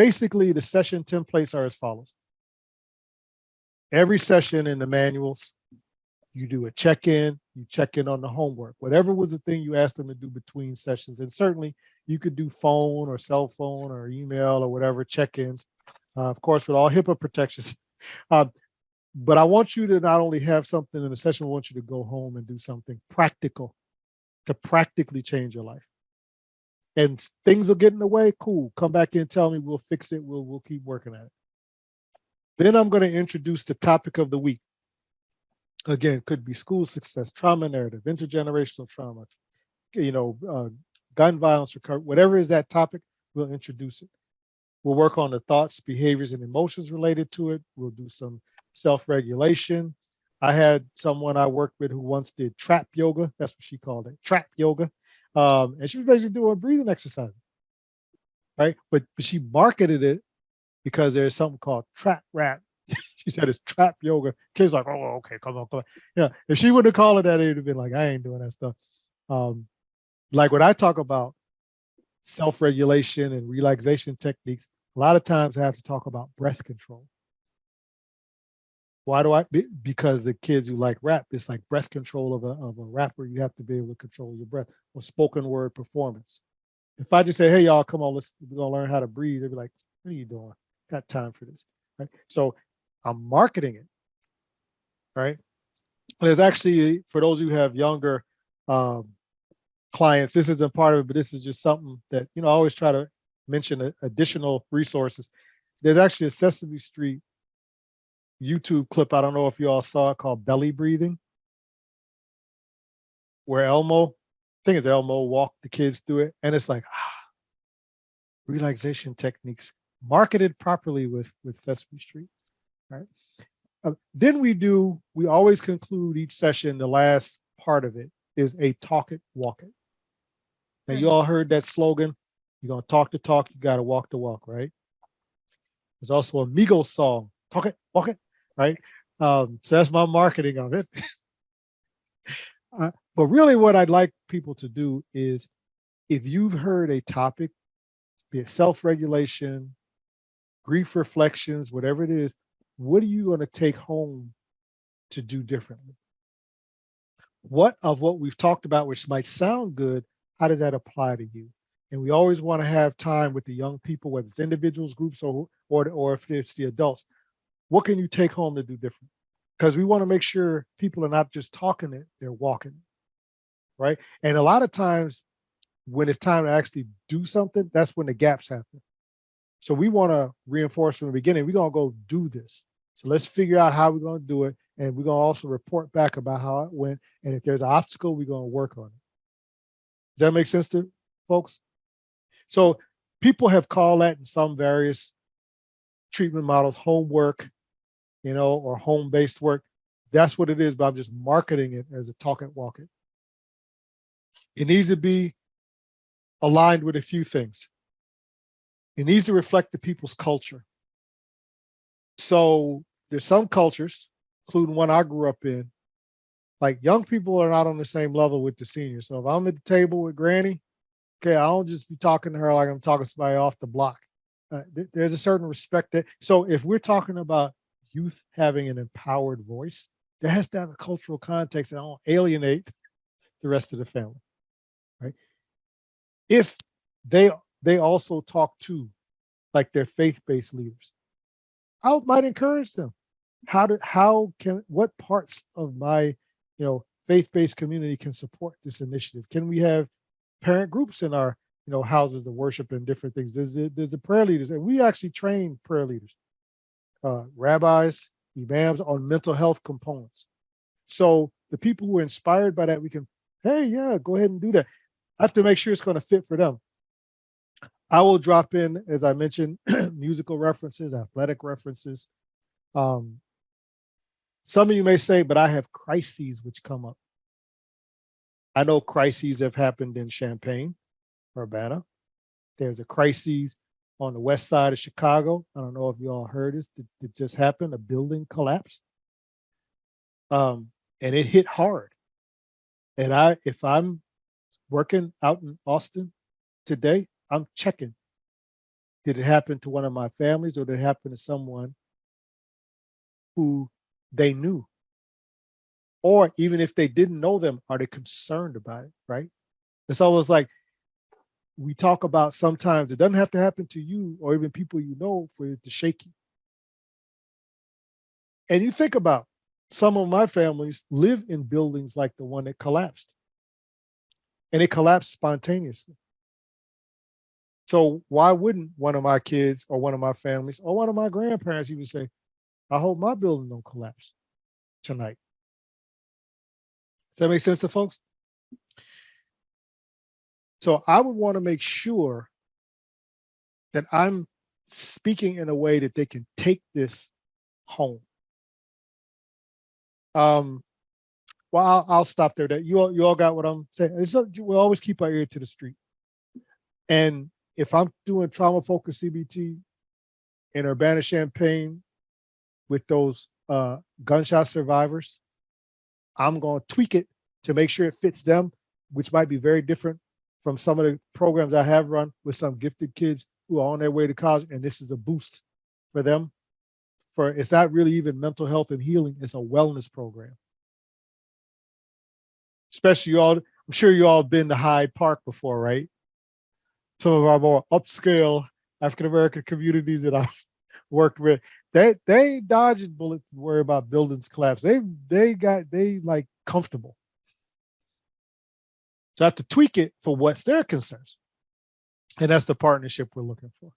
Basically, the session templates are as follows. Every session in the manuals, you do a check-in, you check in on the homework, whatever was the thing you asked them to do between sessions. And certainly you could do phone or cell phone or email or whatever check-ins, of course, with all HIPAA protections. Uh, but I want you to not only have something in the session, I want you to go home and do something practical to practically change your life. And things will get in the way, cool. Come back in, tell me, we'll fix it. We'll keep working at it. Then I'm going to introduce the topic of the week. Again, could be school success, trauma narrative, intergenerational trauma, gun violence recovery, whatever is that topic, we'll introduce it. We'll work on the thoughts, behaviors, and emotions related to it. We'll do some self-regulation. I had someone I worked with who once did trap yoga. That's what she called it, trap yoga. And she was basically doing breathing exercises, right? But she marketed it because there's something called trap rap. She said it's trap yoga. Kids like, oh, okay, come on, come on. Yeah, if she wouldn't have called it that, it would have been like, I ain't doing that stuff. Like when I talk about self-regulation and relaxation techniques, a lot of times I have to talk about breath control. Why do I? Because the kids who like rap, it's like breath control of a rapper. You have to be able to control your breath, or spoken word performance. If I just say, hey, y'all, come on, we're going to learn how to breathe, they'd be like, what are you doing? Got time for this, right? So I'm marketing it, right? There's actually, for those who have younger clients, this isn't part of it, but this is just something that, I always try to mention additional resources. There's actually a Sesame Street YouTube clip, I don't know if you all saw it, called Belly Breathing, where Elmo, I think it's Elmo, walked the kids through it. And it's like, relaxation techniques marketed properly with Sesame Street, right? Then we always conclude each session, the last part of it is a talk it, walk it. Now, you all heard that slogan, you're going to talk the talk, you got to walk the walk, right? There's also a Migos song, talk it, walk it, right? So that's my marketing of it. But really what I'd like people to do is, if you've heard a topic, be it self-regulation, grief reflections, whatever it is, what are you going to take home to do differently? What of what we've talked about, which might sound good, how does that apply to you? And we always want to have time with the young people, whether it's individuals, groups, or if it's the adults. What can you take home to do different? Because we want to make sure people are not just talking it, they're walking, right? And a lot of times when it's time to actually do something, that's when the gaps happen. So we want to reinforce from the beginning, we're going to go do this. So let's figure out how we're going to do it. And we're going to also report back about how it went. And if there's an obstacle, we're going to work on it. Does that make sense to folks? So people have called that in some various treatment models, homework, or home-based work. That's what it is, but I'm just marketing it as a talk it, walk it. It needs to be aligned with a few things. It needs to reflect the people's culture. So there's some cultures, including one I grew up in, like young people are not on the same level with the seniors. So if I'm at the table with Granny, okay, I don't just be talking to her like I'm talking to somebody off the block. There's a certain respect that, so if we're talking about youth having an empowered voice, there has to have a cultural context that I don't alienate the rest of the family, right? If they also talk to like their faith-based leaders, I might encourage them. What parts of my, faith-based community can support this initiative? Can we have parent groups in our, houses of worship and different things? There's the prayer leaders, and we actually train prayer leaders, rabbis, imams on mental health components. So the people who are inspired by that, we can, hey, yeah, go ahead and do that. I have to make sure it's going to fit for them. I will drop in, as I mentioned, musical references, athletic references. Some of you may say, but I have crises which come up. I know crises have happened in Champaign, Urbana. There's a crisis on the west side of Chicago. I don't know if you all heard this. It just happened. A building collapsed. And it hit hard. And if I'm working out in Austin today, I'm checking. Did it happen to one of my families, or did it happen to someone who they knew? Or even if they didn't know them, are they concerned about it, right? It's always like we talk about, sometimes it doesn't have to happen to you or even people you know for it to shake you. And you think about, some of my families live in buildings like the one that collapsed, and it collapsed spontaneously. So why wouldn't one of my kids or one of my families or one of my grandparents even say, I hope my building don't collapse tonight? Does that make sense to folks? So I would want to make sure that I'm speaking in a way that they can take this home. Um, well, I'll stop there. That you all got what I'm saying. We'll always keep our ear to the street. And if I'm doing trauma focused CBT in Urbana-Champaign with those gunshot survivors, I'm going to tweak it to make sure it fits them, which might be very different from some of the programs I have run with some gifted kids who are on their way to college. And this is a boost for them. For it's not really even mental health and healing, it's a wellness program. Especially you all, I'm sure you all been to Hyde Park before, right? Some of our more upscale African American communities that I've worked with, they dodging bullets and worry about buildings collapse. They like comfortable. So I have to tweak it for what's their concerns. And that's the partnership we're looking for.